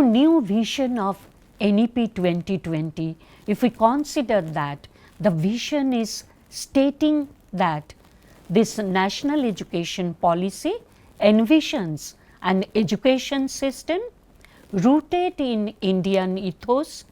new vision of NEP 2020, if we consider that the vision is stating that this national education policy envisions an education system rooted in Indian ethos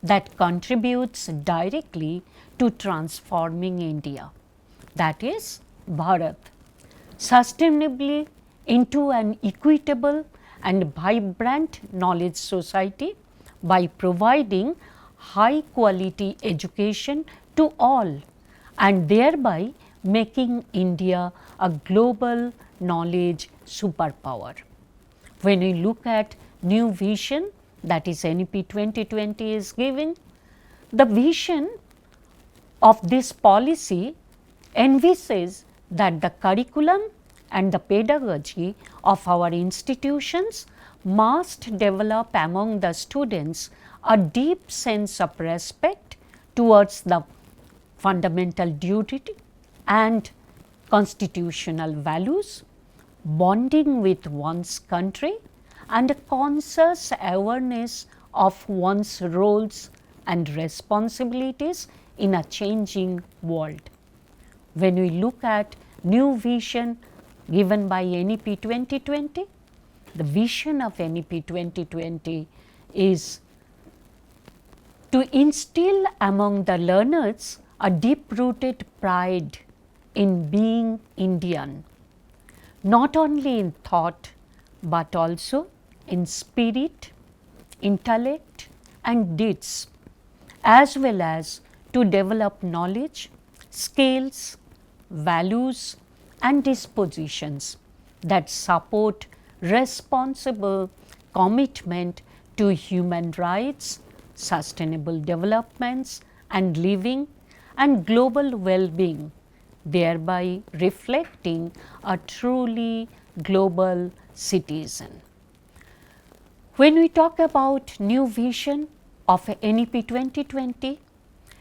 that contributes directly to transforming India, that is Bharat, sustainably into an equitable and vibrant knowledge society by providing high quality education to all and thereby making India a global knowledge superpower. When we look at new vision, that is NEP 2020 is giving, the vision of this policy envisages that the curriculum and the pedagogy of our institutions must develop among the students a deep sense of respect towards the fundamental duty and constitutional values, bonding with one's country, and a conscious awareness of one's roles and responsibilities in a changing world. When we look at new vision given by NEP 2020, the vision of NEP 2020 is to instill among the learners a deep-rooted pride in being Indian, not only in thought but also in spirit, intellect and deeds, as well as to develop knowledge, skills, values and dispositions that support responsible commitment to human rights, sustainable developments and living and global well-being, thereby reflecting a truly global citizen. When we talk about new vision of NEP 2020,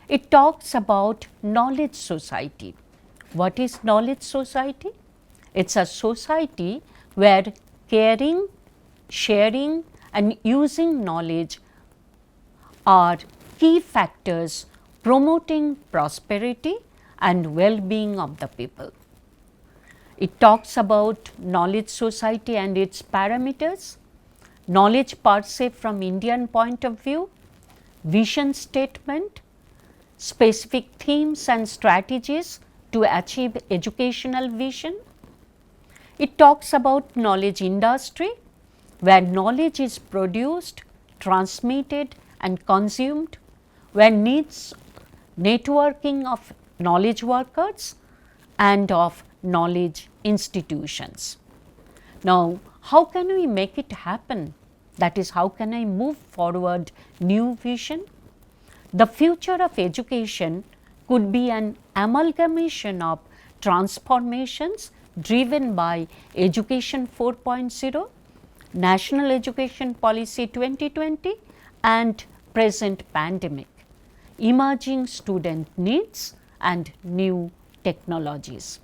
it talks about knowledge society. What is knowledge society? It's a society where caring, sharing and using knowledge are key factors promoting prosperity and well-being of the people. It talks about knowledge society and its parameters, knowledge per se from Indian point of view, vision statement, specific themes and strategies to achieve educational vision. It talks about knowledge industry, where knowledge is produced, transmitted and consumed, where needs networking of knowledge workers and of knowledge institutions. Now, how can we make it happen? That is, how can I move forward new vision? The future of education could be an amalgamation of transformations driven by Education 4.0, National Education Policy 2020 and present pandemic, emerging student needs and new technologies.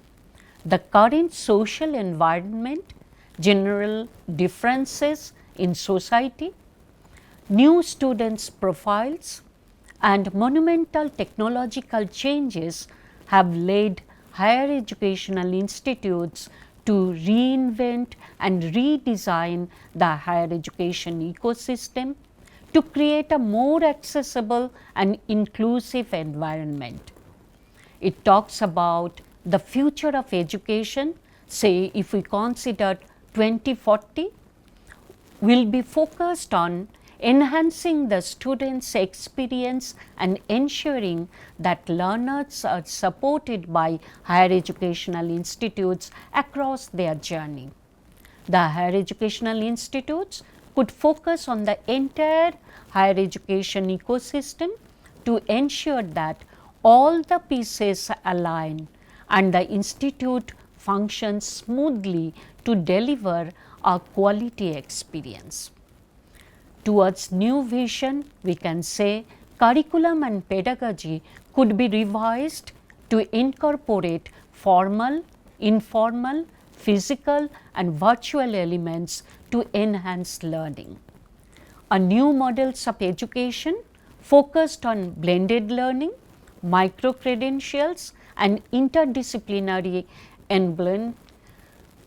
The current social environment, general differences in society, new students' profiles and monumental technological changes have led higher educational institutes to reinvent and redesign the higher education ecosystem to create a more accessible and inclusive environment. It talks about the future of education, say if we consider 2040, will be focused on enhancing the students' experience and ensuring that learners are supported by higher educational institutes across their journey. The higher educational institutes could focus on the entire higher education ecosystem to ensure that all the pieces align and the institute functions smoothly to deliver a quality experience. Towards new vision, we can say curriculum and pedagogy could be revised to incorporate formal, informal, physical and virtual elements to enhance learning. a new models of education focused on blended learning, micro credentials and interdisciplinary enablement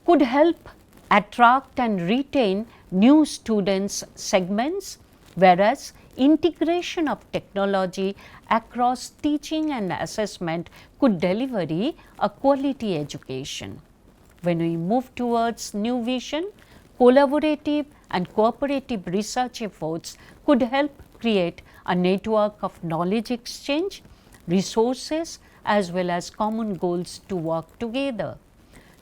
could help attract and retain new students segments, whereas integration of technology across teaching and assessment could deliver a quality education. When we move towards new vision, collaborative and cooperative research efforts could help create a network of knowledge exchange, resources as well as common goals to work together.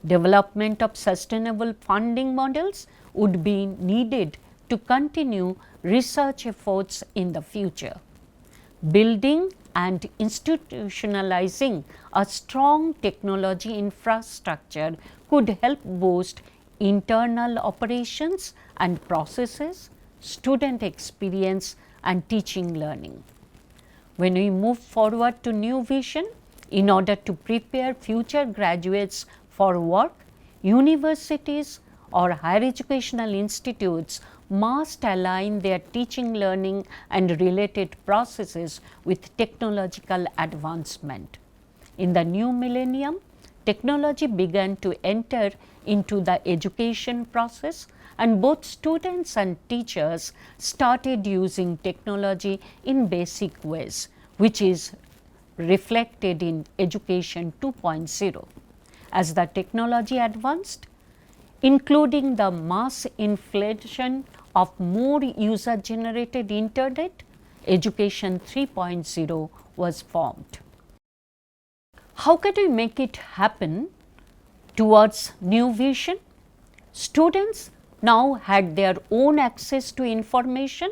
Development of sustainable funding models would be needed to continue research efforts in the future. Building and institutionalizing a strong technology infrastructure could help boost internal operations and processes, student experience and teaching learning. When we move forward to new vision, in order to prepare future graduates for work, universities or higher educational institutes must align their teaching, learning and related processes with technological advancement. In the new millennium, technology began to enter into the education process and both students and teachers started using technology in basic ways, which is reflected in Education 2.0. As the technology advanced, including the mass inflation of more user generated internet, Education 3.0 was formed. How can we make it happen towards new vision? Students now had their own access to information,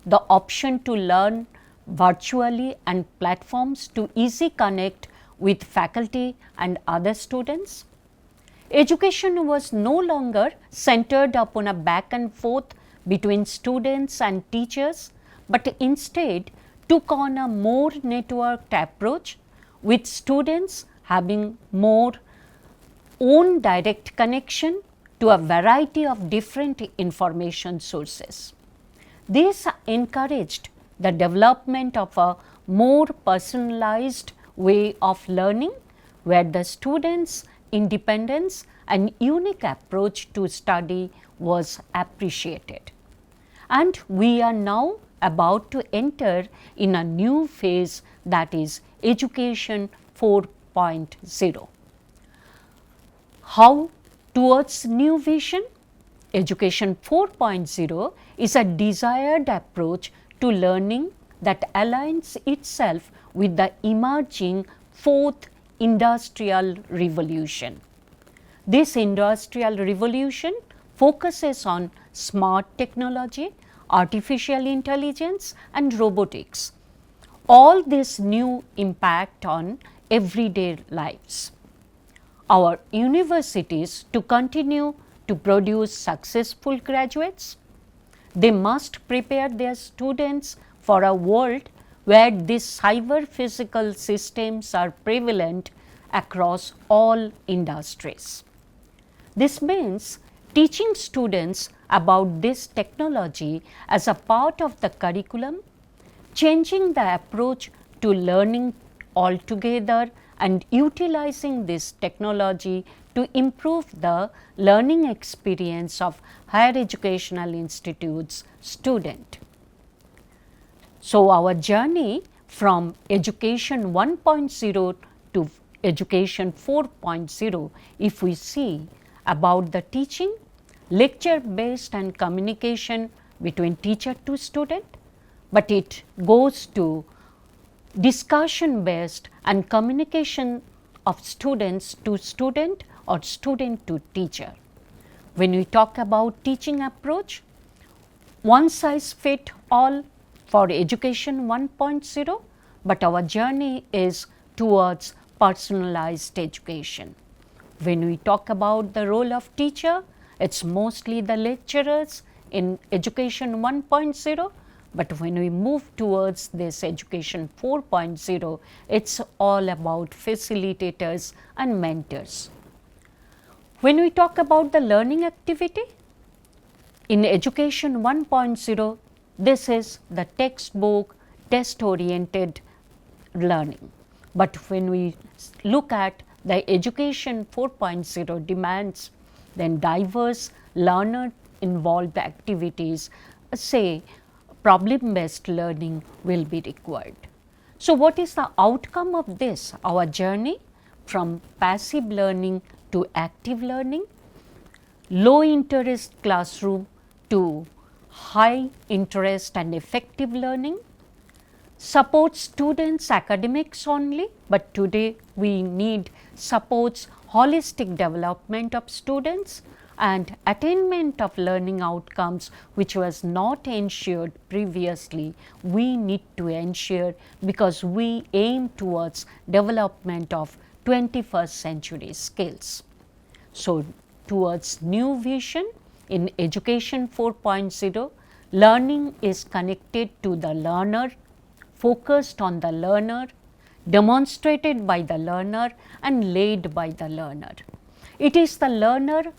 the option to learn virtually and platforms to easily connect with faculty and other students. Education was no longer centered upon a back and forth between students and teachers, but instead took on a more networked approach, with students having more own direct connection to a variety of different information sources. This encouraged the development of a more personalized way of learning, where the students' independence and unique approach to study was appreciated. And we are now about to enter in a new phase, that is Education 4.0. How towards new vision? Education 4.0 is a desired approach to learning that aligns itself with the emerging fourth industrial revolution. This industrial revolution focuses on smart technology, artificial intelligence and robotics. All this new impact on everyday lives. Our universities, to continue to produce successful graduates, they must prepare their students for a world where these cyber physical systems are prevalent across all industries. This means teaching students about this technology as a part of the curriculum, changing the approach to learning altogether and utilizing this technology to improve the learning experience of higher educational institutes student. So, our journey from Education 1.0 to Education 4.0, if we see about the teaching, lecture based and communication between teacher to student, but it goes to discussion based and communication of students to student or student to teacher. When we talk about teaching approach, one size fit all for Education 1.0, but our journey is towards personalized education. When we talk about the role of teacher, it's mostly the lecturers in Education 1.0, but when we move towards this Education 4.0, it's all about facilitators and mentors. When we talk about the learning activity, in Education 1.0, this is the textbook test oriented learning. But when we look at the education 4.0 demands, then diverse learner involved activities, say problem based learning will be required. So, what is the outcome of this? Our journey from passive learning to active learning, low interest classroom to high interest and effective learning, supports students academics only, but today we need supports holistic development of students and attainment of learning outcomes which was not ensured previously. We need to ensure because we aim towards development of 21st century skills. So, towards new vision in education 4.0, learning is connected to the learner, focused on the learner, demonstrated by the learner and led by the learner. It is the learner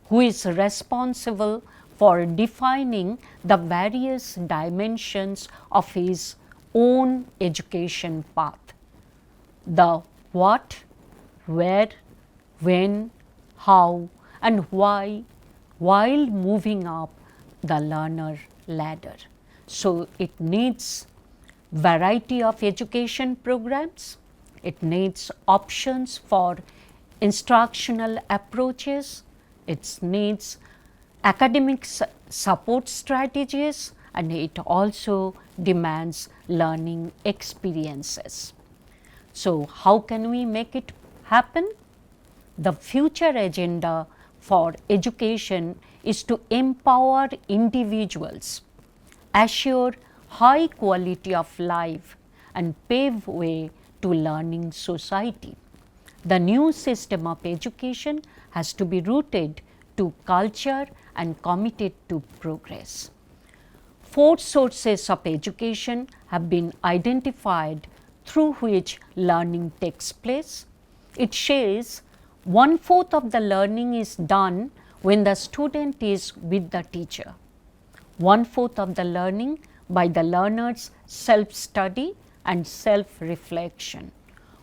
who is responsible for defining the various dimensions of his own education path. The what, where, when, how and why while moving up the learner ladder. So, it needs variety of education programs, it needs options for instructional approaches, it needs academic support strategies and it also demands learning experiences. So, how can we make it happen? The future agenda for education is to empower individuals, assure high quality of life and pave way to learning society. The new system of education has to be rooted to culture and committed to progress. 4 sources of education have been identified through which learning takes place. It says 1/4 of the learning is done when the student is with the teacher, 1/4 of the learning by the learner's self-study and self-reflection,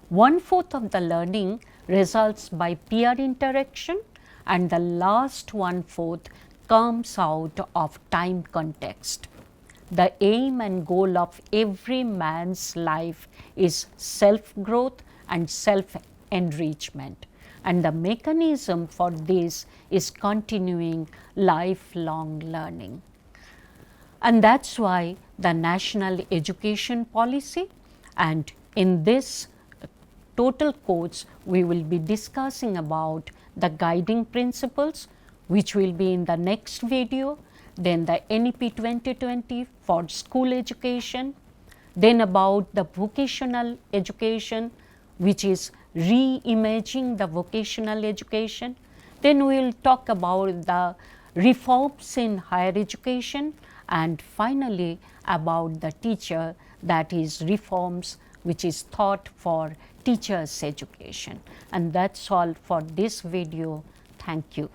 1/4 of the learning results by peer interaction and the last 1/4 comes out of time context. The aim and goal of every man's life is self-growth and self-enrichment, and the mechanism for this is continuing lifelong learning. And that is why the National Education Policy, and in this total course we will be discussing about the guiding principles which will be in the next video, then the NEP 2020 for school education, then about the vocational education which is re-imaging the vocational education, then we will talk about the reforms in higher education and finally about the teacher, that is reforms which is thought for teachers education. And that is all for this video. Thank you.